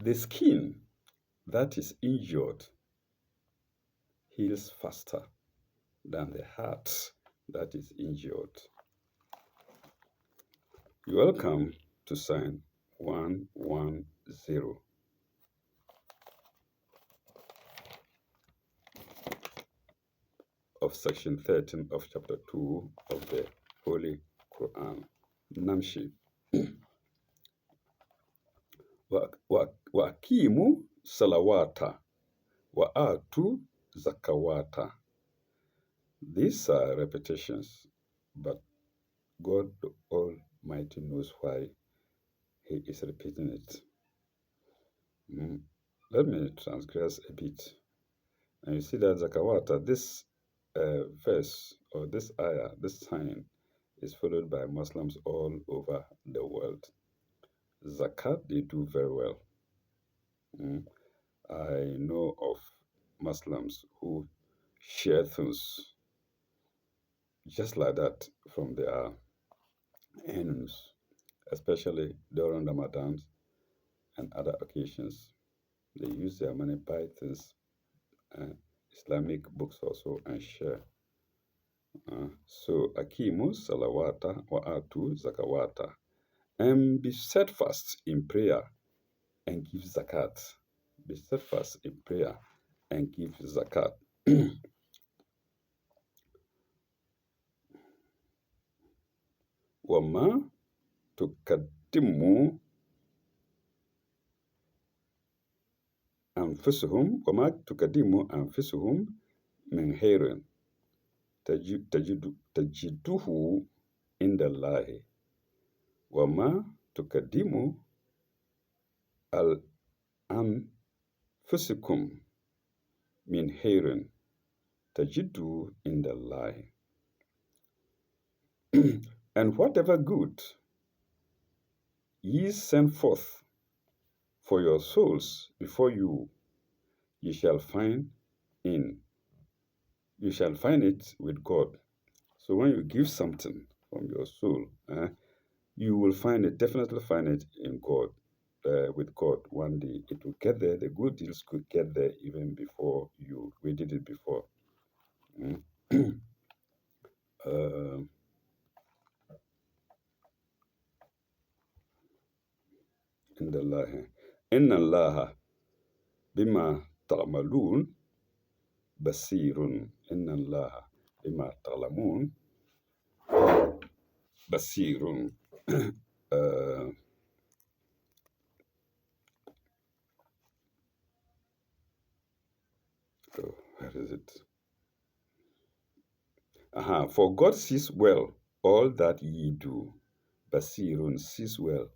The skin that is injured heals faster than the heart that is injured. Welcome to sign 110 of section 13 of chapter 2 of the Holy Quran. Namshi. Wakimu salawata wa atu zakawata. These are repetitions, but God Almighty knows why He is repeating it. Let me transgress a bit. And you see that zakawata, this verse or this ayah, this sign, is followed by Muslims all over the world. Zakat, they do very well. I know of Muslims who share things just like that from their earnings, especially during Ramadan and other occasions. They use their money, buy things, Islamic books also, and share. So, Akimu salawata wa atu zakawata. And be steadfast in prayer and give zakat. Be steadfast in prayer and give zakat. Wama tukaddimu anfusuhum wama tukaddimu anfusuhum min khairin tajiduhu inda Allahi. Wama tukaddimu al anfusikum min khairin tajidu inda Allahi. And whatever good ye send forth for your souls before you, ye shall find it with God. So when you give something from your soul, you will definitely find it in God, with God one day. It will get there. The good deals could get there even before we did it before. Inna Allaha bima ta'malun basirun. Inna Allaha bima ta'lamun basirun. Where is it? For God sees well all that ye do. Basirun sees well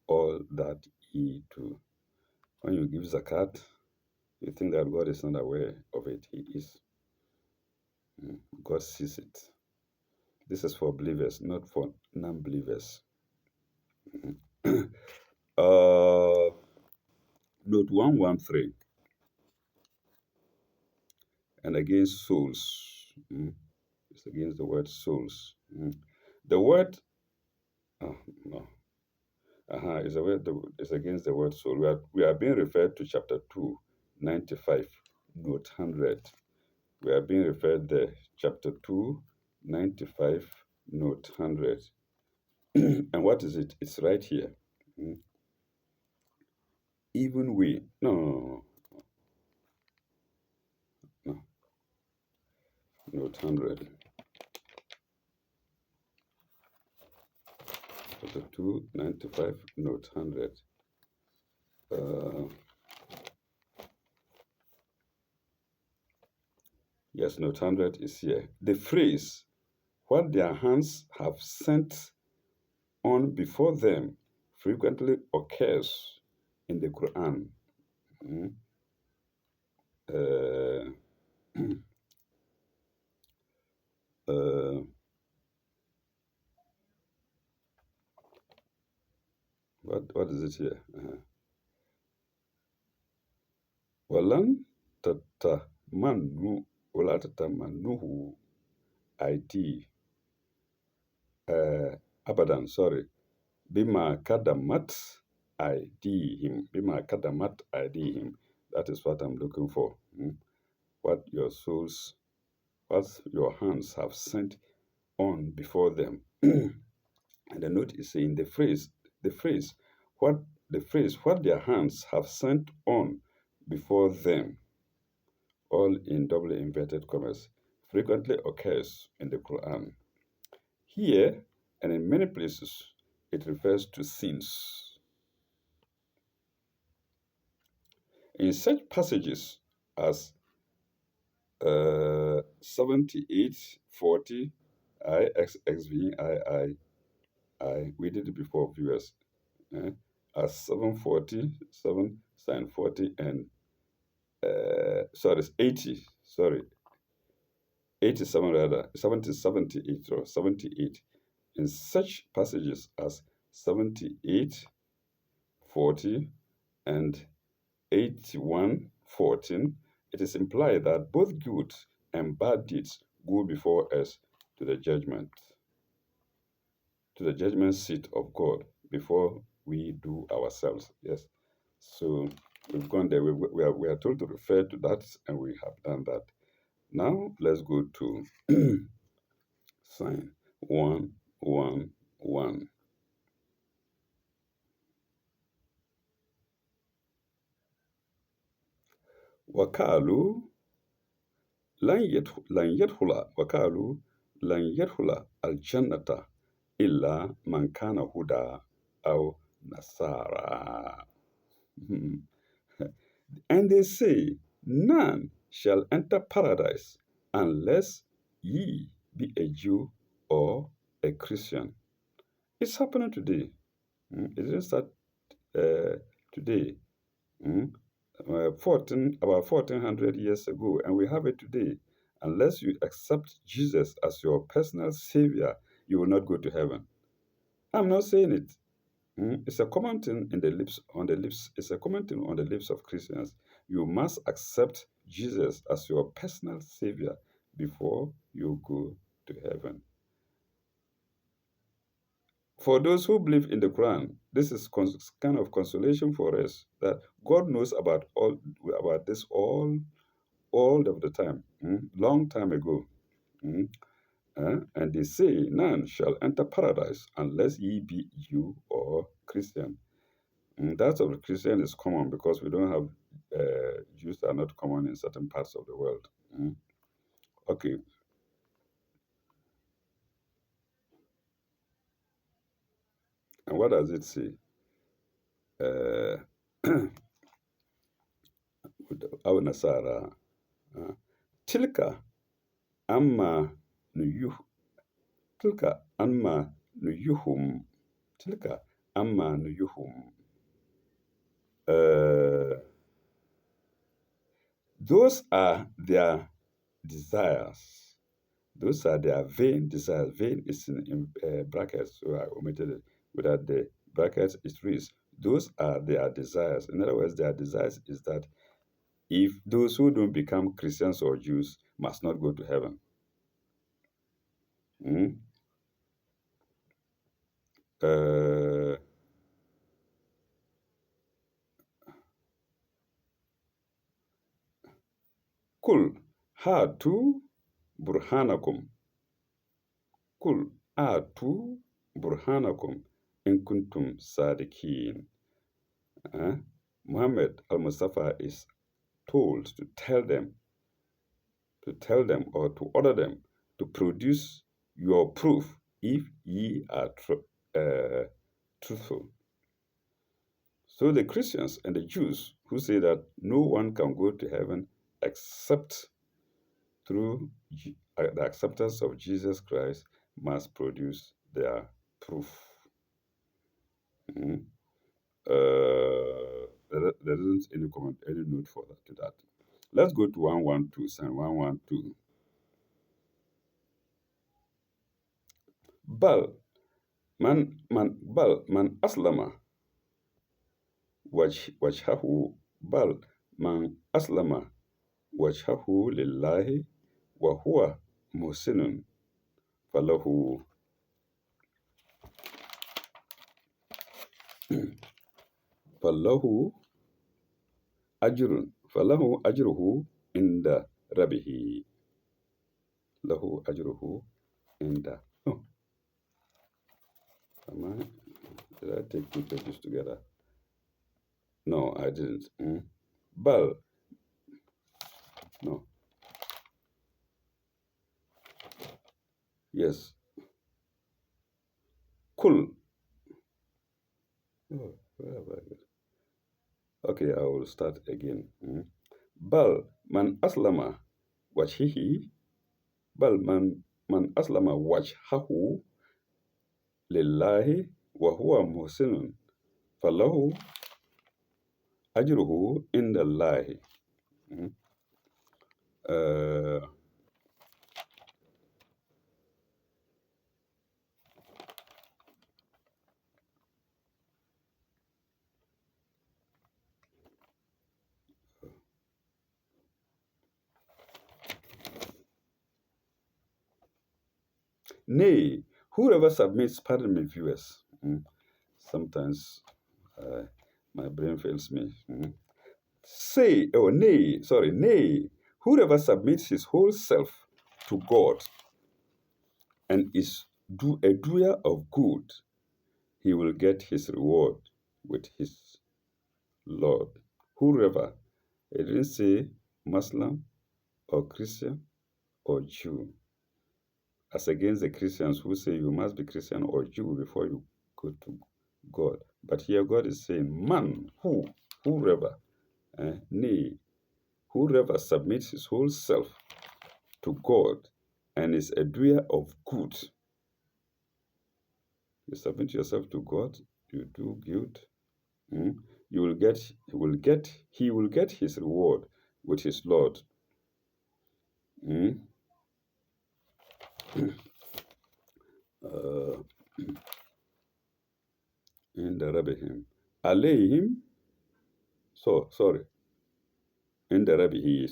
all that ye do. When you give zakat, you think that God is not aware of it. He is. God sees it. This is for believers, not for non-believers. Note 113. And against souls. It's against the word souls. The word, it's against the word soul. We are being referred to chapter 2, 95, note 100. We are being referred there, chapter 2, 95, note 100. And what is it? It's right here. Even we, no. Note 100. Chapter 2, 95, note 100. Yes, note 100 is here. The phrase, what their hands have sent on before them, frequently occurs in the Quran. What is it here? Walan tatamannuhu ID abadan, sorry. Bima kadamat aydihim. Bima kadamat aydihim. That is what I'm looking for. What your souls, what your hands have sent on before them. And the note is saying the phrase, what their hands have sent on before them, all in double inverted commas, frequently occurs in the Quran. Here and in many places, it refers to sins. In such passages as 78:40, we did it before, viewers, as 7:40, 7 40, and sorry, 80, sorry, 87 rather, 70, 78 or 78. In such passages as 78:40 and 81:14, it is implied that both good and bad deeds go before us to the judgment, to the judgment seat of God before we do ourselves. Yes. So we've gone there. We are told to refer to that, and we have done that. Now let's go to sign 111. Wakalu lan yadkhula wakalu lan yadkhula al-jannata illa man kana huda aw nasara. And they say, none shall enter paradise unless ye be a Jew or a Christian. It's happening today. It didn't start today. About 1400 years ago, and we have it today. Unless you accept Jesus as your personal savior, you will not go to heaven. I'm not saying it. It's a common thing on the lips. It's a common thing on the lips of Christians. You must accept Jesus as your personal savior before you go to heaven. For those who believe in the Quran, this is kind of consolation for us that God knows about this all of the time, long time ago. And they say, none shall enter paradise unless ye be Jew or Christian. That of the Christian is common because we don't have Jews are not common in certain parts of the world. Okay. And what does it say? Aw Nasara. Tilka amma nuyuh. Tilka amma nuyuhum. Tilka amma nuyuhum. Those are their desires. Those are their vain desires. Vain is in brackets, so I omitted it. Without the brackets, it reads, those are their desires. In other words, their desires is that if those who don't become Christians or Jews must not go to heaven. Kul hatu burhanakum. Kul hatu burhanakum in kuntum sadiqin. Muhammad al-Mustafa is told to tell them or to order them to produce your proof if ye are truthful. So the Christians and the Jews who say that no one can go to heaven except through the acceptance of Jesus Christ must produce their proof. There isn't any comment, any note for that to that. Let's go to 112, Psalm 112. Bal man aslama wajhahu bal man aslama wajhahu lillahi wa huwa muhsinun falahu فله أجره عند ربه. له أجره عند. Oh, did I take two pages together? No, I didn't. Bal. No. Yes. Kul. Oh, where have I got? Okay, I will start again. Bal man aslama wajhihi. Bal man aslama wajhahu lillahi wa huwa muhsinun. Falahu ajruhu inda Allahi. Uh, Nay, whoever submits, pardon me, viewers. Sometimes uh, my brain fails me. Nay, whoever submits his whole self to God and is a doer of good, he will get his reward with his Lord. Whoever, it didn't say Muslim or Christian or Jew, as against the Christians who say you must be Christian or Jew before you go to God. But here God is saying, man, whoever, nay, whoever submits his whole self to God and is a doer of good. You submit yourself to God, you do good, he will get his reward with his Lord. Uh, in the Rabihim. Alayhim, sorry. In the Rabihi,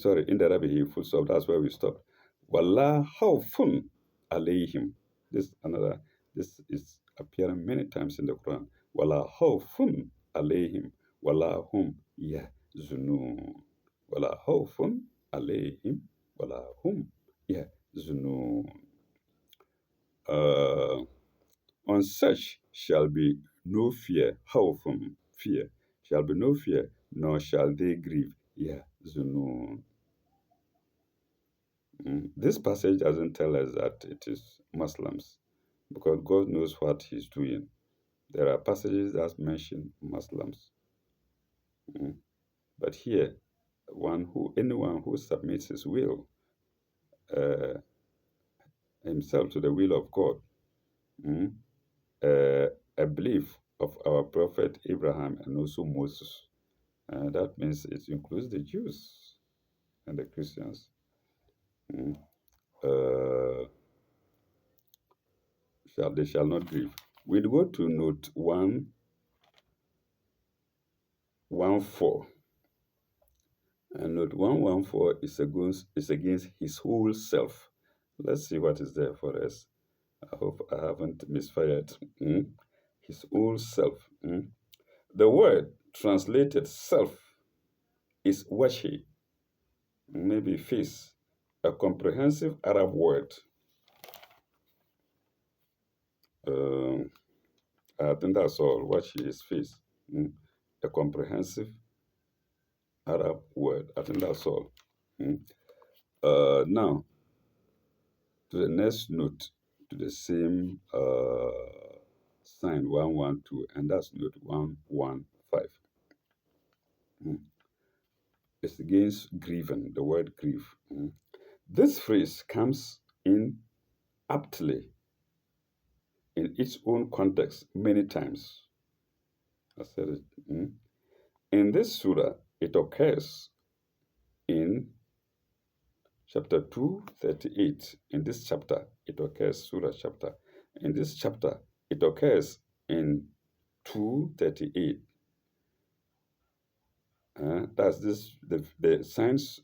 full stop, that's where we stop. Wallah khawfun alayhim. This is appearing many times in the Quran. Wallah khawfun alayhim. Wallah hum yahzunun. Wallah khawfun alayhim. Wallah hum yahzunun. On such shall be no fear, khawfun, fear, shall be no fear, nor shall they grieve. Zunun. This passage doesn't tell us that it is Muslims, because God knows what He's doing. There are passages that mention Muslims, but here, anyone who submits his will, himself to the will of God, a belief of our prophet Abraham and also Moses. That means it includes the Jews and the Christians. They shall not grieve. We'll go to note 114. And note 114 is against his whole self. Let's see what is there for us. I hope I haven't misfired. His whole self. The word translated self is washi, maybe face, a comprehensive Arab word. I think that's all. Washi is face. A comprehensive Arab word. I think that's all. Now, to the next note, to the same sign 112, and that's note 115. It's against grieving, the word grieve. This phrase comes in aptly in its own context many times. I said it. In this surah, it occurs in chapter 238. In this chapter, it occurs, surah chapter. In this chapter, it occurs in 238. That's the signs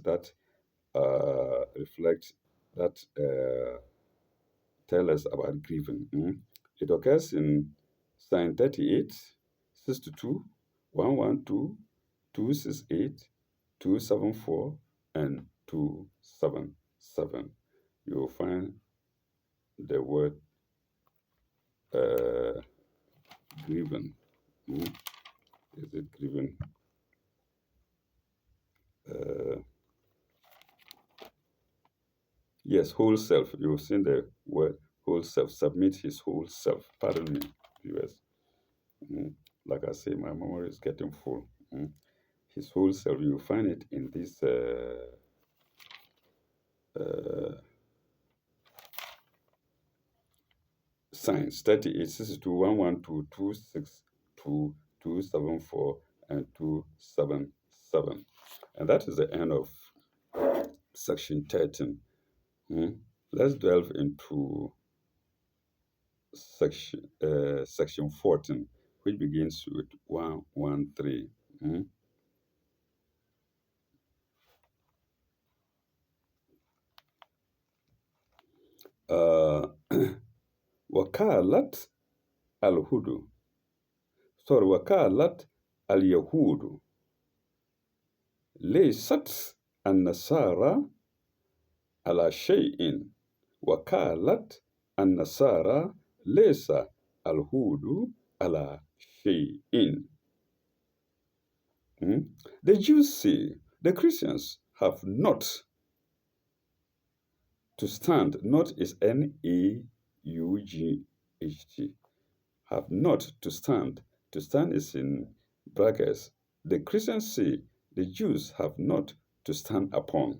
that reflect that tell us about grieving. It occurs in sign 38, 62 112 268 274 and 277. You will find the word uh, grieving. Mm, Is it grieving? Uh, yes, whole self. You've seen the word whole self. Submit his whole self. Pardon me, viewers. Mm. Like I say, my memory is getting full. Mm. His whole self. You find it in this uh, signs 38, 62, 112, 262, 274, and 277. And that is the end of section 13. Mm. Let's delve into section 14, which begins with 113. Mm. Uh, وكالت الهدو sorry وكالت اليهود ليست النصارى على شيء وكالت النصارى ليس الهود على شيء. Hmm? The Jews say the Christians have not to stand, not is N-A-U-G-H-T, have not to stand. To stand is in brackets. The Christians say the Jews have not to stand upon.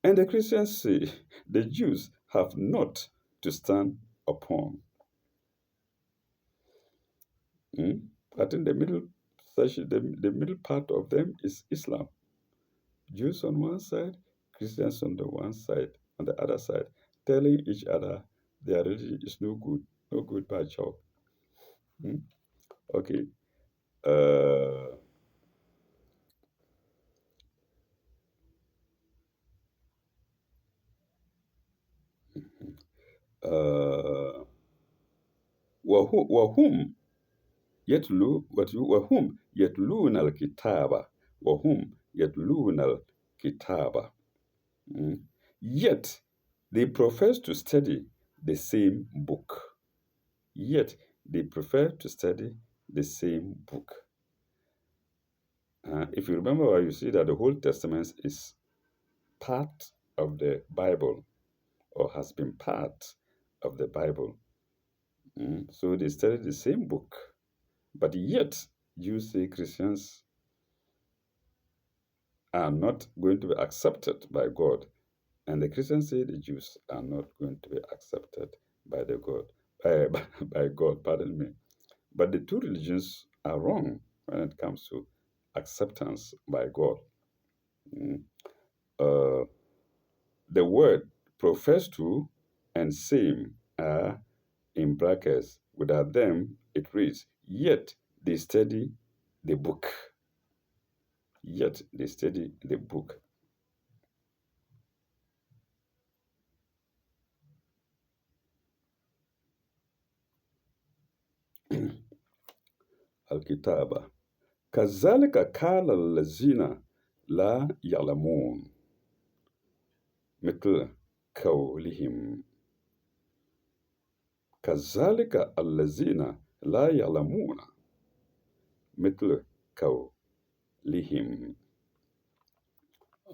And the Christians say the Jews have not to stand upon. Mm? But in the middle section, the middle part of them is Islam. Jews on one side, Christians on the one side, on the other side, telling each other their religion is no good, no good by job. Mm? Okay. Uh, uh, وهم وهم يتلون الكتاب وهم يتلون الكتاب. Mm. Yet they profess to study the same book. Yet they prefer to study the same book. If you remember, you see that the Old Testament is part of the Bible or has been part of the Bible. So they study the same book, but yet you say Christians are not going to be accepted by God, and the Christians say the Jews are not going to be accepted by the God, by God. Pardon me. But the two religions are wrong when it comes to acceptance by God. Mm. Uh, the word profess to and same are in brackets. Without them, it reads, yet they study the book. Yet they study the book. الكتابة كذلك قال الذين لا يعلمون مثل قولهم كذلك الذين لا يعلمون مثل قولهم.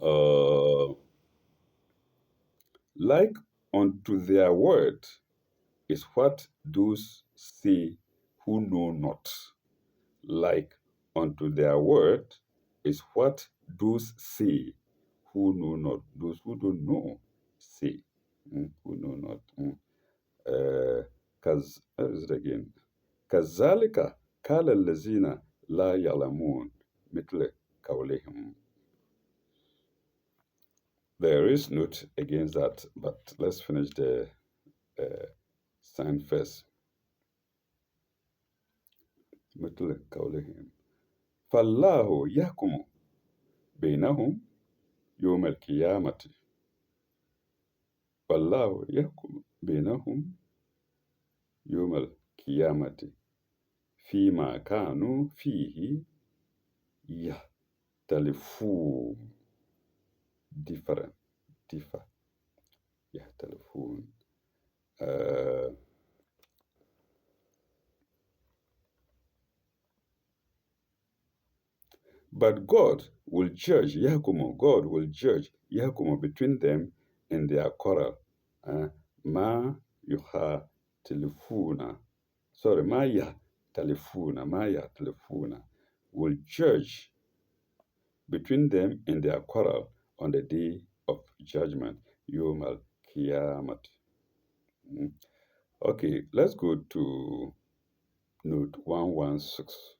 uh, like unto their word is what those say who know not. Like unto their word is what those say who know not. Those who don't know say, who know not. What is it again? كذلك قال الذين لا يعلمون مثل قولهم. There is note against that, but let's finish the uh, sign first. مثل قولهم فالله يحكم بينهم يوم القيامة. فالله يحكم بينهم يوم القيامة فيما كانوا فيه يختلفون. different differ يختلفون. uh, but God will judge يحكم between them in their quarrel. uh, ما يختلفون sorry ما يختلفون will judge between them in their quarrel on the day of judgment. يوم القيامة. Okay, let's go to note 116.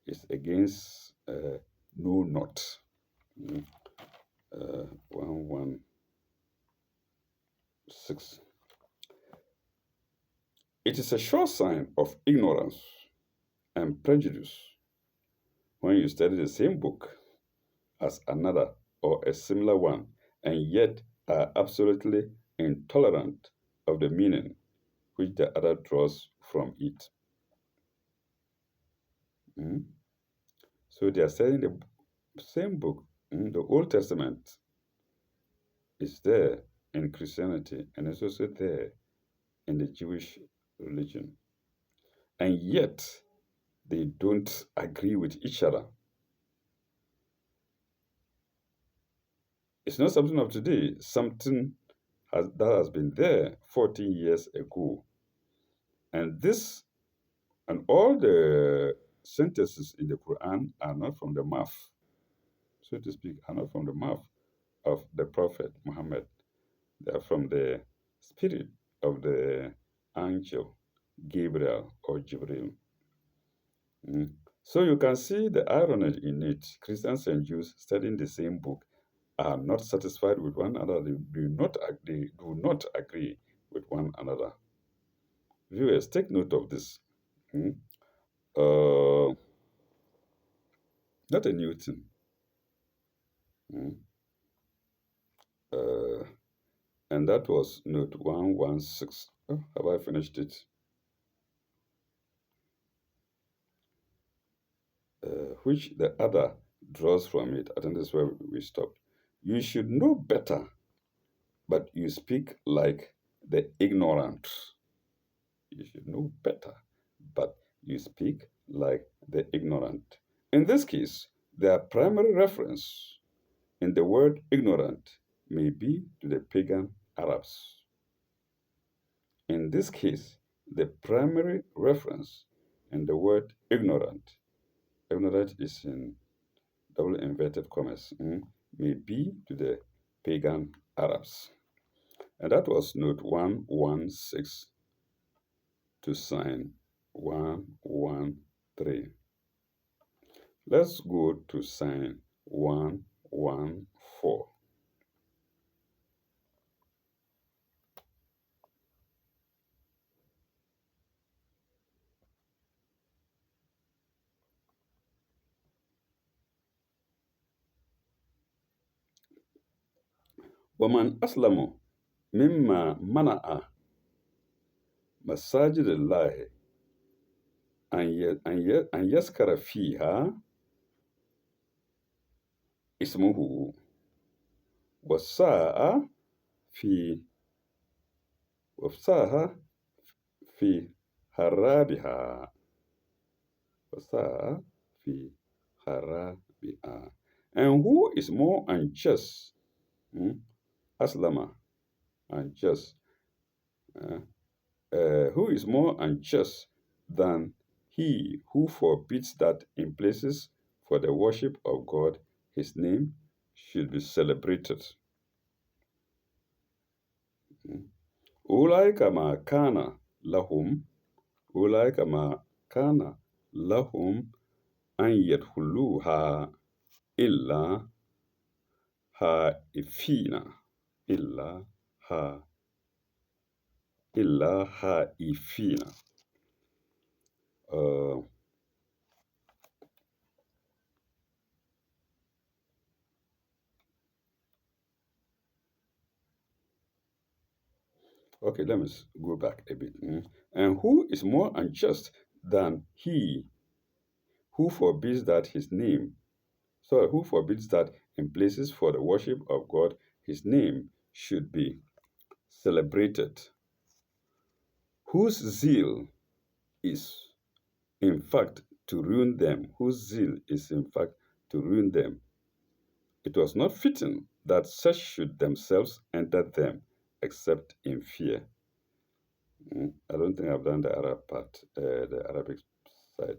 It's against no not. 116. It is a sure sign of ignorance and prejudice when you study the same book as another or a similar one and yet are absolutely intolerant of the meaning which the other draws from it. Mm. So they are saying the same book, the Old Testament, is there in Christianity and it's also there in the Jewish religion. And yet they don't agree with each other. It's not something of today, something that has been there 14 years ago. And this and all the sentences in the Quran are not from the mouth, so to speak, are not from the mouth of the Prophet Muhammad. They are from the spirit of the angel Gabriel or Jibril. So you can see the irony in it. Christians and Jews studying the same book are not satisfied with one another. They do not agree with one another. Viewers, take note of this. Hmm? Not a new thing. Hmm? Uh, and that was note 116. Oh, have I finished it? Which the other draws from it. I think that's where we stopped. You should know better, but you speak like the ignorant. You should know better, but you speak like the ignorant. In this case, their primary reference in the word ignorant may be to the pagan Arabs. In this case, the primary reference in the word ignorant is in double inverted commas, may be to the pagan Arabs. And that was note 116 to sign 113. Let's go to sign 114. ومن أسلم مما منع مساجد الله أن يذكر فيها اسمه وساء في وساء في خرابها وساء في خرابها. And who is more unjust? Aslama, unjust. Who is more unjust than he who forbids that in places for the worship of God, his name should be celebrated? أولئك ما كان لهم أولئك ما كان لهم أن يدخلوها إلا خائفين إلا خائفين. Okay, let me go back a bit. And who is more unjust than he who forbids that his name, sorry, who forbids that in places for the worship of God, his name should be celebrated, whose zeal is in fact to ruin them, whose zeal is in fact to ruin them. It was not fitting that such should themselves enter them except in fear. I don't think I've done the Arab part, the Arabic side.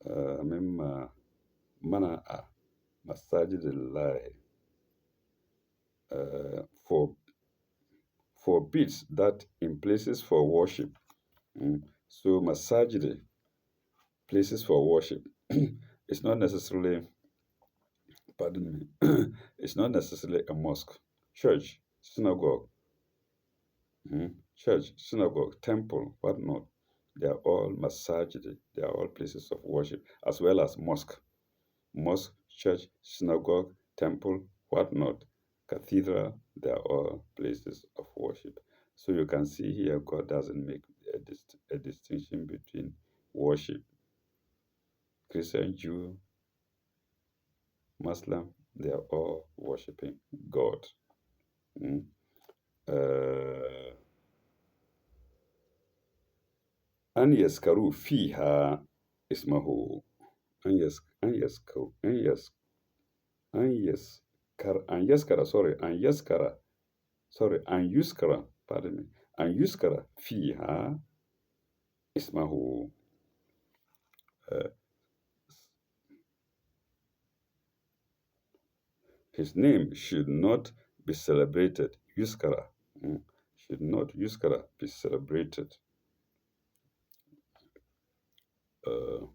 مما منع مساجد الله for forbids that in places for worship. So masajid, places for worship, it's not necessarily, pardon me, it's not necessarily a mosque, church, synagogue, church, synagogue, temple, whatnot. They are all masajid. They are all places of worship, as well as mosque. Mosque, church, synagogue, temple, whatnot, cathedral, they are all places of worship. So you can see here, God doesn't make a distinction between worship. Christian, Jew, Muslim, they are all worshiping God. Mm. أن يذكروا فيها اسمه أن يذكر أن يذكر sorry أن يذكر sorry أن يذكر pardon me أن يذكر فيها اسمه uh, his name should not be celebrated يذكر should not يذكر be celebrated uh,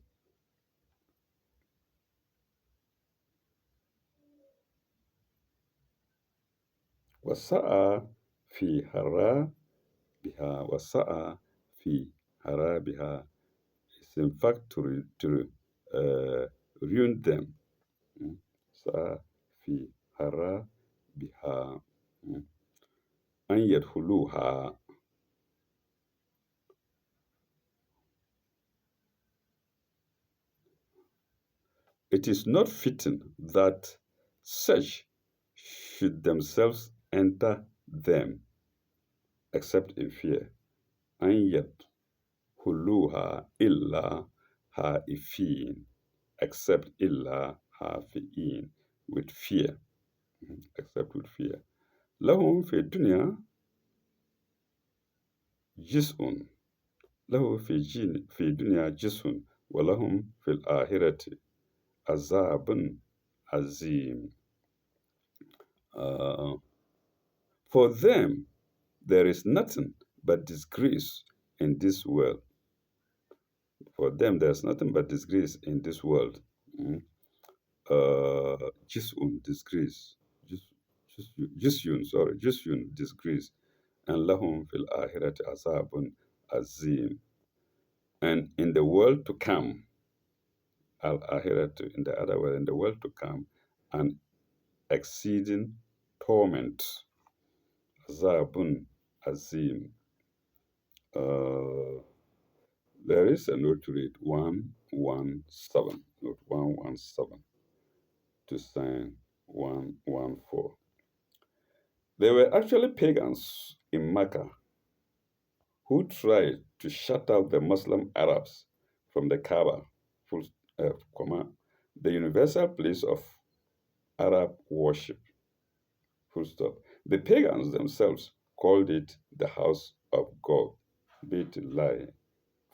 وسعى في هرى بها وسعى في هرى بها is in fact to ruin them. سعى في هرى بها أن يدخلوها. It is not fitting that such should themselves enter them except in fear. أن يدخلوها إلا خائفين, except إلا خائفين, with fear, except with fear. لهم في الدنيا جزء له في الدنيا جزء ولهم في الآخرة عذاب عظيم. For them there is nothing but disgrace in this world. For them there is nothing but disgrace in this world. Jisun, disgrace. Jisun, disgrace. And lahum fil akhirati azabun azim. And in the world to come, al akhiratu, in the other world, in the world to come, an exceeding torment. Azabun azim. There is a note to read 117, note 117 to sign 114. There were actually pagans in Mecca who tried to shut out the Muslim Arabs from the Kaaba, full, the universal place of Arab worship, full stop. The pagans themselves called it the house of God, Beit-Allah,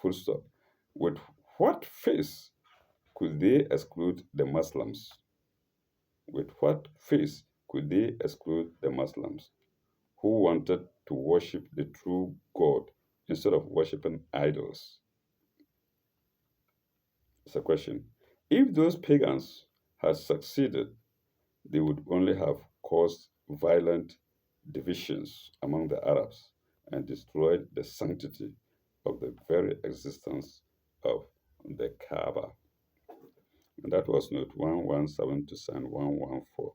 full stop. With what face could they exclude the Muslims? With what face could they exclude the Muslims who wanted to worship the true God instead of worshiping idols? It's a question. If those pagans had succeeded, they would only have caused violent divisions among the Arabs and destroyed the sanctity of the very existence of the Kaaba. And that was note 117 to sign 114.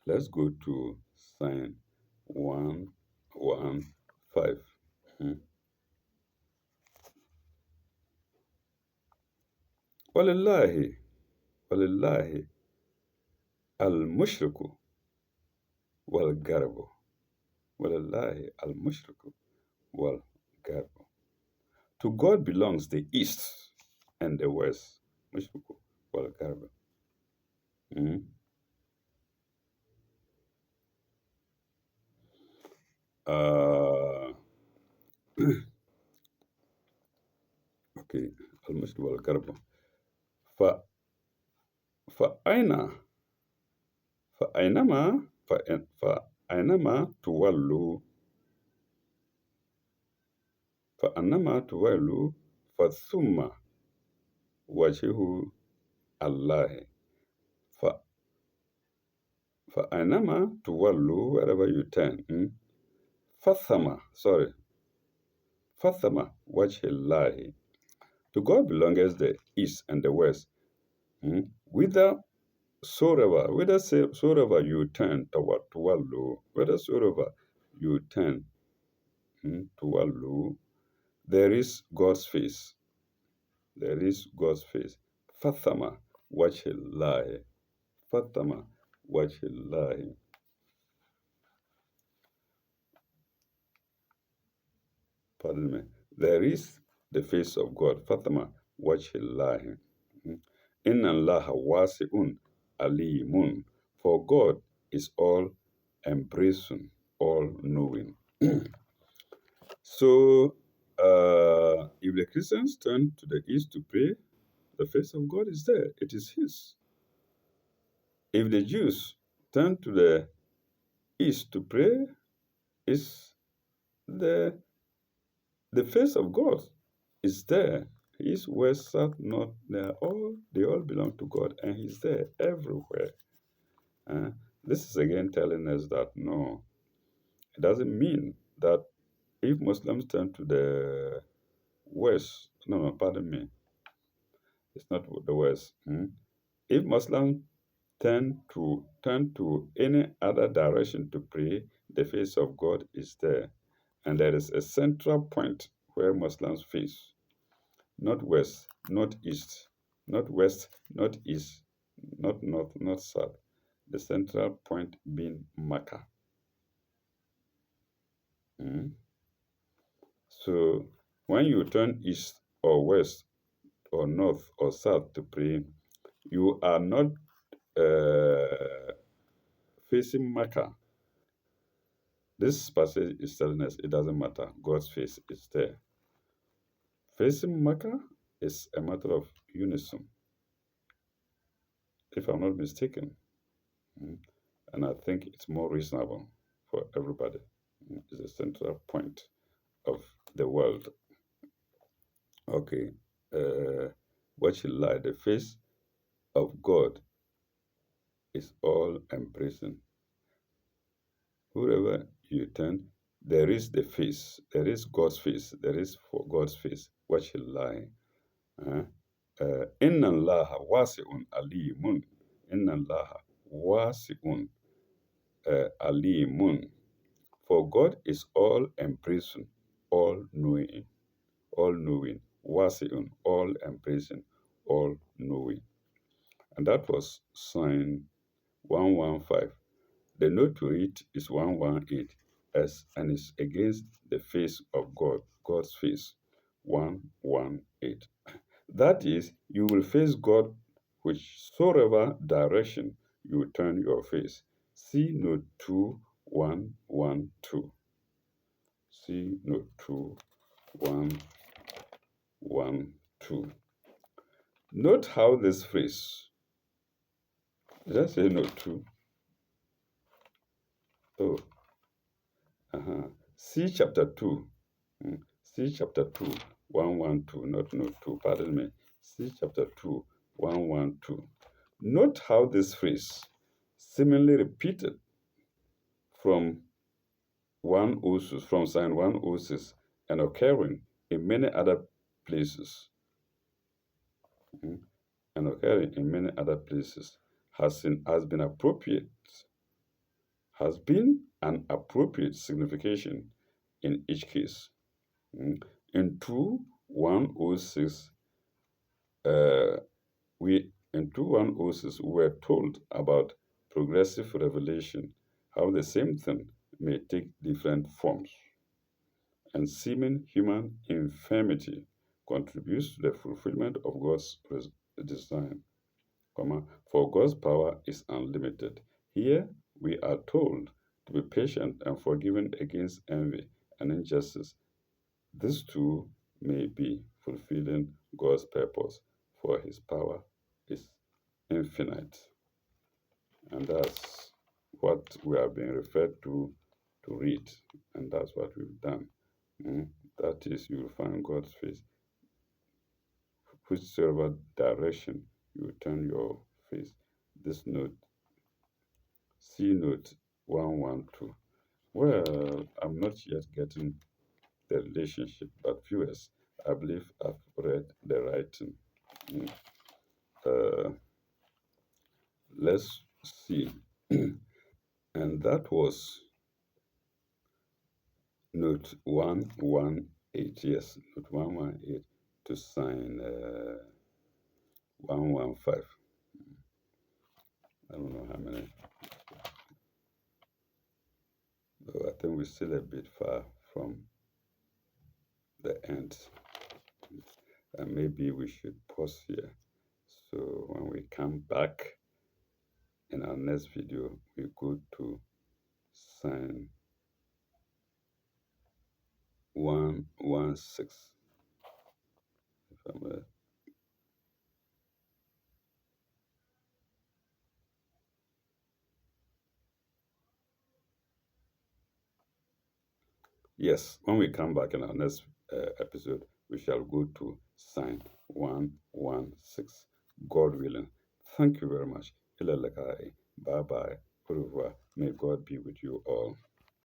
Let's go to sign 115. walillahi, walillahi al-mushriku wal-garbu. Walillahi al-mushriku wal-garbu. To God belongs the east and the west. Mushriku wal-garbu. Mm. Uh, okay. Al-mushriku wal-garbu. Fa فأين فأينما تولوا فأينما تولوا فثم وجه الله. ف فأينما تولوا, wherever you turn, فثم وجه الله. To God belongs the east and the west. Whithersoever you turn toward Tuwalu, whithersoever you turn Tuwalu, there is God's face. There is God's face. Fathama wajhillahi. Fathama wajhillahi. Pardon me. There is the face of God. Fathama wajhillahi. Inna allaha wasi'un alimun. For God is all embracing, all knowing. So, if the Christians turn to the east to pray, the face of God is there. It is His. If the Jews turn to the east to pray, is the face of God is there. East, west, south, north, they all belong to God, and He's there everywhere. This is again telling us that no, it doesn't mean that if Muslims turn to the west, no, pardon me, it's not the west. If Muslims turn to any other direction to pray, the face of God is there. And there is a central point where Muslims face. Not west, not east, not west, not east, not north, not south. The central point being Makkah. So when you turn east or west or north or south to pray, you are not facing Makkah. This passage is telling us it doesn't matter. God's face is there. Facing Makkah is a matter of unison, if I'm not mistaken. And I think it's more reasonable for everybody. It's a central point of the world. Okay. What shall lie? The face of God is all embracing. Wherever you turn, there is the face. There is God's face. There is for God's face. What shall lie? Inna allaha wasi'un alimun. Inna allaha wasi'un alimun. For God is all embracing, all knowing, wasi'un, all embracing, all knowing. And that was Psalm 115. The note to it is 118 and it's against the face of God, God's face, 118. That is, you will face God whichsoever direction you turn your face. See note 2112. See note 2112. Note how this phrase, did I say note 2? Oh, see chapter 2. See chapter 2, 112, not note 2, pardon me. See chapter 2, 112. Note how this phrase, seemingly repeated from Psalm 106, and occurring in many other places, has been an appropriate signification in each case. In 2:106, We in 2106 were told about progressive revelation, how the same thing may take different forms, and seeming human infirmity contributes to the fulfillment of God's design, for God's power is unlimited. Here we are told to be patient and forgiving against envy and injustice. This too may be fulfilling God's purpose, for his power is infinite. And that's what we are being referred to read. And that's what we've done. Mm. That is, you will find God's face. Whichever direction you turn your face. This note, C note 112. Well, I'm not yet getting the relationship, but viewers, I believe I've read the writing. Mm. Uh, let's see. And that was note 118. Yes, note 118 to sign 115. I don't know how many. But I think we're still a bit far from the end. And maybe we should pause here. So when we come back in our next video, we go to sign 116. If I'm, yes, when we come back in our next episode, we shall go to sign 116. God willing. Thank you very much. Bye bye. Au revoir. May God be with you all.